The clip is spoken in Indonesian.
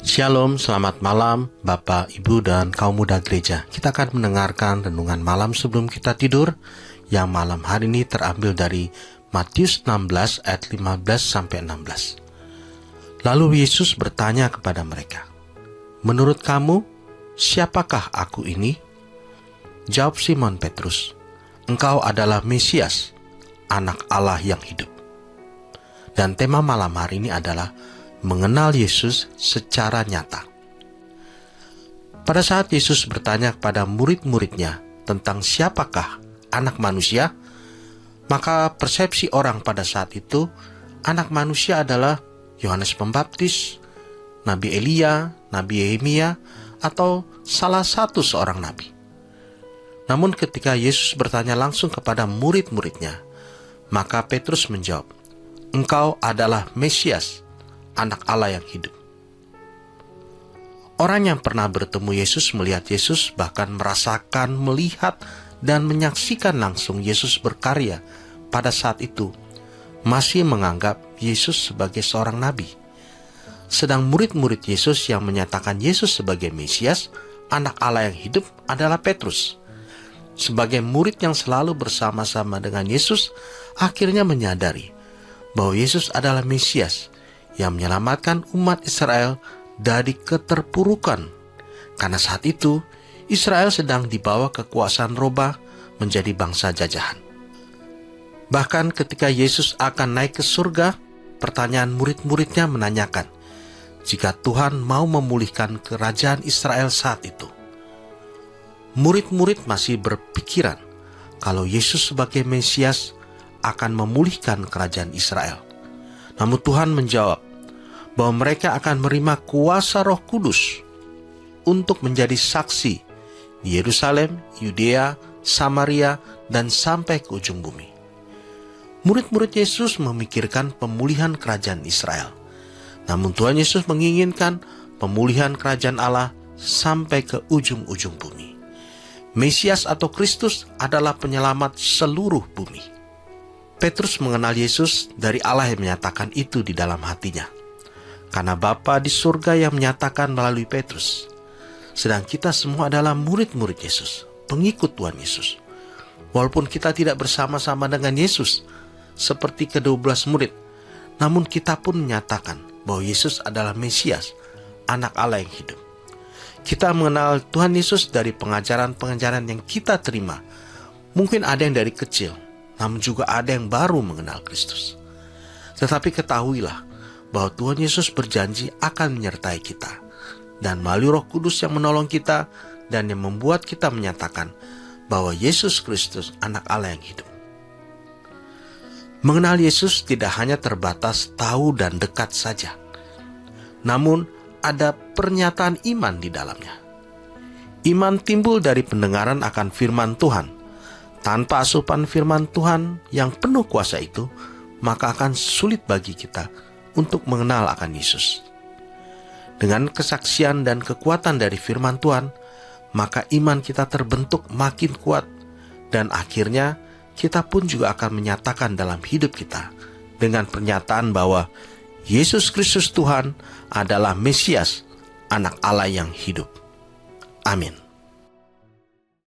Shalom, selamat malam Bapak, Ibu, dan kaum muda gereja. Kita akan mendengarkan renungan malam sebelum kita tidur, yang malam hari ini terambil dari Matius 16 ayat 15-16. Lalu Yesus bertanya kepada mereka, "Menurut kamu, siapakah aku ini?" Jawab Simon Petrus, "Engkau adalah Mesias, Anak Allah yang hidup." Dan tema malam hari ini adalah mengenal Yesus secara nyata. Pada saat Yesus bertanya kepada murid-muridnya tentang siapakah anak manusia, maka persepsi orang pada saat itu, anak manusia adalah Yohanes Pembaptis, Nabi Elia, Nabi Yeremia, atau salah satu seorang nabi. Namun ketika Yesus bertanya langsung kepada murid-muridnya, maka Petrus menjawab, "Engkau adalah Mesias, Anak Allah yang hidup." Orang yang pernah bertemu Yesus melihat Yesus, bahkan merasakan, melihat, dan menyaksikan langsung Yesus berkarya pada saat itu, masih menganggap Yesus sebagai seorang nabi. Sedang murid-murid Yesus yang menyatakan Yesus sebagai Mesias, Anak Allah yang hidup, adalah Petrus. Sebagai murid yang selalu bersama-sama dengan Yesus, akhirnya menyadari bahwa Yesus adalah Mesias yang menyelamatkan umat Israel dari keterpurukan. Karena saat itu, Israel sedang dibawa kekuasaan Roma menjadi bangsa jajahan. Bahkan ketika Yesus akan naik ke surga, pertanyaan murid-muridnya menanyakan, jika Tuhan mau memulihkan kerajaan Israel saat itu. Murid-murid masih berpikiran kalau Yesus sebagai Mesias akan memulihkan kerajaan Israel. Namun Tuhan menjawab bahwa mereka akan menerima kuasa Roh Kudus untuk menjadi saksi di Yerusalem, Yudea, Samaria, dan sampai ke ujung bumi. Murid-murid Yesus memikirkan pemulihan kerajaan Israel. Namun Tuhan Yesus menginginkan pemulihan kerajaan Allah sampai ke ujung-ujung bumi. Mesias atau Kristus adalah penyelamat seluruh bumi. Petrus mengenal Yesus dari Allah yang menyatakan itu di dalam hatinya. Karena Bapa di surga yang menyatakan melalui Petrus. Sedang kita semua adalah murid-murid Yesus, pengikut Tuhan Yesus. Walaupun kita tidak bersama-sama dengan Yesus, seperti ke-12 murid, namun kita pun menyatakan bahwa Yesus adalah Mesias, Anak Allah yang hidup. Kita mengenal Tuhan Yesus dari pengajaran-pengajaran yang kita terima. Mungkin ada yang dari kecil, namun juga ada yang baru mengenal Kristus. Tetapi ketahuilah bahwa Tuhan Yesus berjanji akan menyertai kita, dan melalui Roh Kudus yang menolong kita dan yang membuat kita menyatakan bahwa Yesus Kristus Anak Allah yang hidup. Mengenal Yesus tidak hanya terbatas tahu dan dekat saja, namun ada pernyataan iman di dalamnya. Iman timbul dari pendengaran akan firman Tuhan. Tanpa asupan firman Tuhan yang penuh kuasa itu, maka akan sulit bagi kita untuk mengenal akan Yesus. Dengan kesaksian dan kekuatan dari firman Tuhan, maka iman kita terbentuk makin kuat, dan akhirnya kita pun juga akan menyatakan dalam hidup kita dengan pernyataan bahwa Yesus Kristus Tuhan adalah Mesias, Anak Allah yang hidup. Amin.